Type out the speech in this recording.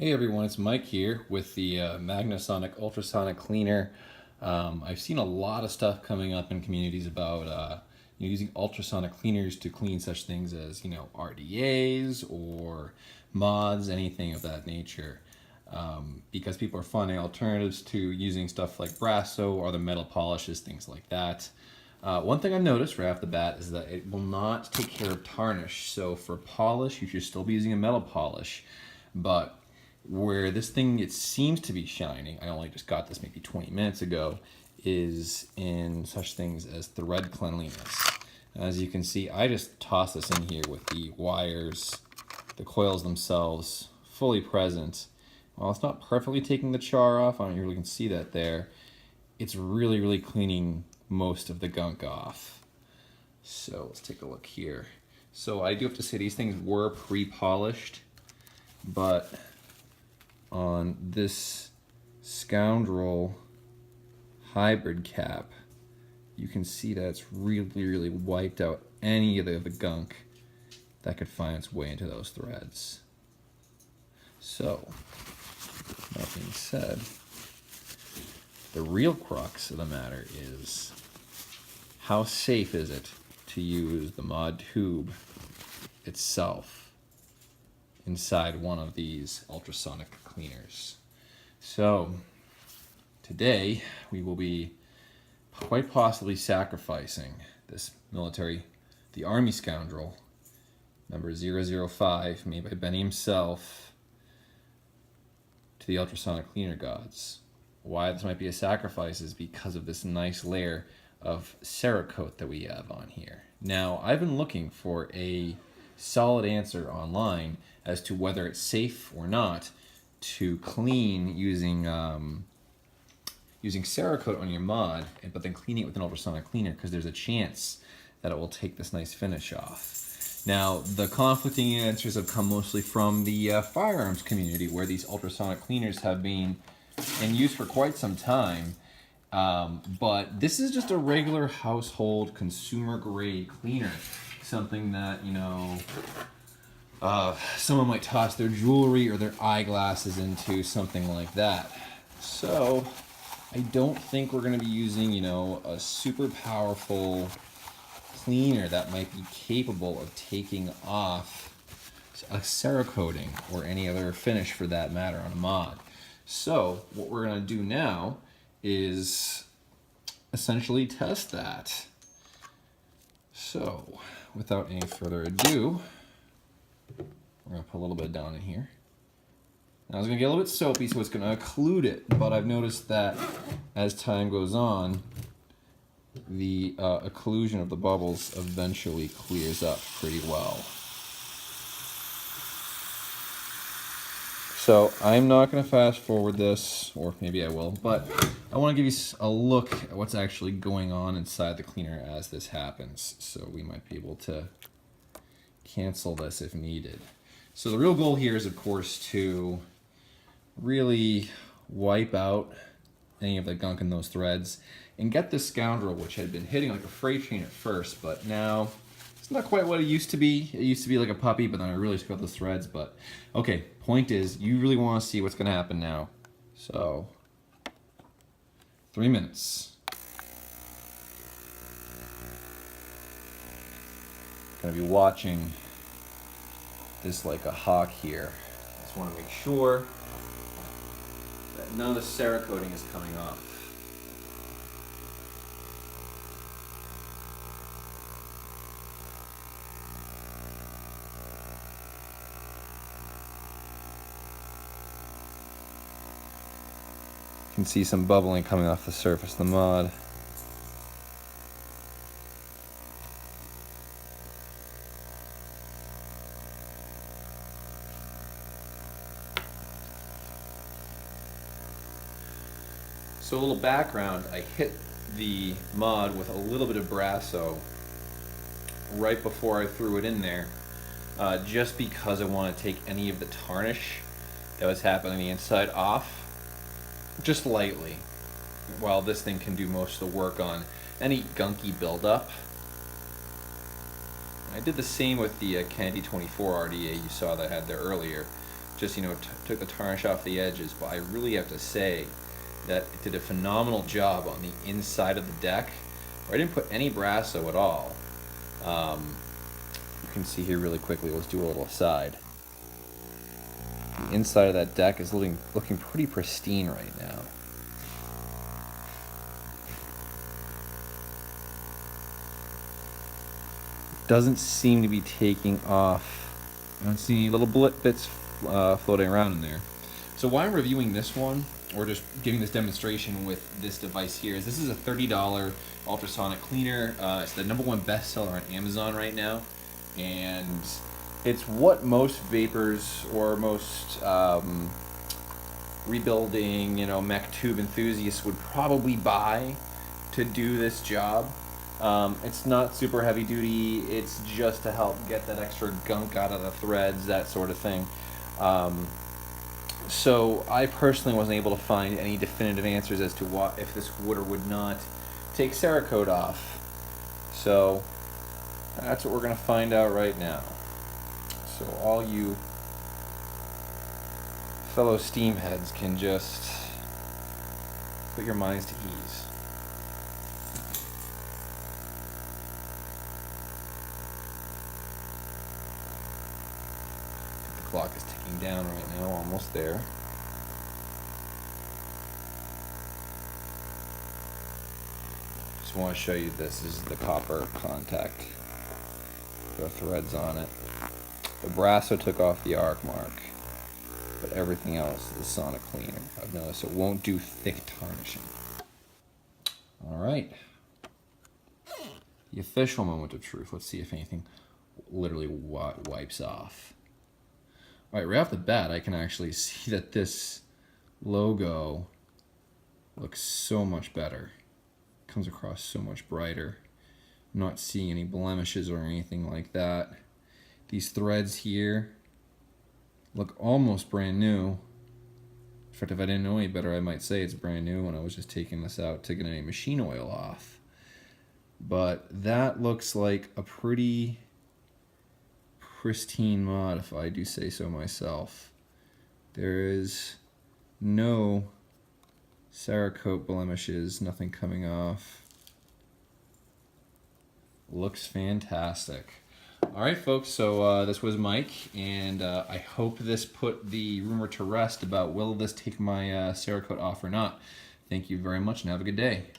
Hey everyone, it's Mike here with the Magnasonic Ultrasonic Cleaner. I've seen a lot of stuff coming up in communities about using ultrasonic cleaners to clean such things as RDAs or mods, anything of that nature. Because people are finding alternatives to using stuff like Brasso or other metal polishes, things like that. One thing I've noticed right off the bat is that it will not take care of tarnish. So for polish, you should still be using a metal polish, but where this thing it seems to be shining, I only just got this maybe 20 minutes ago, is in such things as thread cleanliness. As you can see, I just tossed this in here with the wires, the coils themselves fully present. While it's not perfectly taking the char off, I don't know if you really can see that there, it's really cleaning most of the gunk off. So let's take a look here. So I do have to say these things were pre-polished, but on this SCNDRL hybrid cap, you can see that it's really wiped out any of the gunk that could find its way into those threads. So, that being said, the real crux of the matter is, how safe is it to use the mod tube itself inside one of these ultrasonic cleaners? So today we will be quite possibly sacrificing this the Army SCNDRL number 005, made by Benny himself, to the ultrasonic cleaner gods. Why this might be a sacrifice is because of this nice layer of Cerakote that we have on here. Now, I've been looking for a solid answer online as to whether it's safe or not to clean using Cerakote on your mod, but then cleaning it with an ultrasonic cleaner, because there's a chance that it will take this nice finish off. Now, the conflicting answers have come mostly from the firearms community, where these ultrasonic cleaners have been in use for quite some time. But this is just a regular household consumer grade cleaner. Something that, someone might toss their jewelry or their eyeglasses into, something like that. So I don't think we're going to be using, a super powerful cleaner that might be capable of taking off a Cerakoting or any other finish for that matter on a mod. So what we're going to do now is essentially test that. So without any further ado, we're going to put a little bit down in here. Now it's going to get a little bit soapy, so it's going to occlude it, but I've noticed that as time goes on, the occlusion of the bubbles eventually clears up pretty well. So I'm not going to fast forward this, or maybe I will, but I want to give you a look at what's actually going on inside the cleaner as this happens. So we might be able to cancel this if needed. So the real goal here is, of course, to really wipe out any of the gunk in those threads and get this SCNDRL, which had been hitting like a freight train at first, but now it's not quite what it used to be. It used to be like a puppy, but then I really took out those threads. But okay, point is, you really want to see what's going to happen now. So 3 minutes. Gonna be watching this like a hawk here. Just want to make sure that none of the Cerakoting is coming off. You can see some bubbling coming off the surface of the mod. So a little background, I hit the mod with a little bit of Brasso right before I threw it in there, just because I want to take any of the tarnish that was happening on the inside off, just lightly, while this thing can do most of the work on any gunky buildup. I did the same with the Kennedy 24 RDA you saw that I had there earlier. just, you know, took the tarnish off the edges, but I really have to say that it did a phenomenal job on the inside of the deck. I didn't put any brasso at all. You can see here really quickly, let's do a little aside. The inside of that deck is looking pretty pristine right now. Doesn't seem to be taking off. I don't see any little bits floating around in there. So why I'm reviewing this one, or just giving this demonstration with this device here, is this is a $30 ultrasonic cleaner. It's the #1 bestseller on Amazon right now, and it's what most vapors or most rebuilding, you know, mech tube enthusiasts would probably buy to do this job. It's not super heavy duty, it's just to help get that extra gunk out of the threads, that sort of thing. So I personally wasn't able to find any definitive answers as to what, if this would or would not take Cerakote off. So that's what we're going to find out right now. So all you fellow steam heads can just put your minds to ease. The clock is ticking down right now, almost there. Just want to show you this. This is the copper contact. There are threads on it. The brasso took off the arc mark, but everything else is the sonic cleaner. I've noticed it won't do thick tarnishing. All right. The official moment of truth. Let's see if anything literally wipes off. All right, right off the bat, I can actually see that this logo looks so much better. Comes across so much brighter. I'm not seeing any blemishes or anything like that. These threads here look almost brand new. In fact, if I didn't know any better, I might say it's brand new when I was just taking this out to get any machine oil off. But that looks like a pretty pristine mod, if I do say so myself. There is no Cerakote blemishes, nothing coming off. Looks fantastic. All right, folks, so this was Mike, and I hope this put the rumor to rest about will this take my Cerakote off or not. Thank you very much, and have a good day.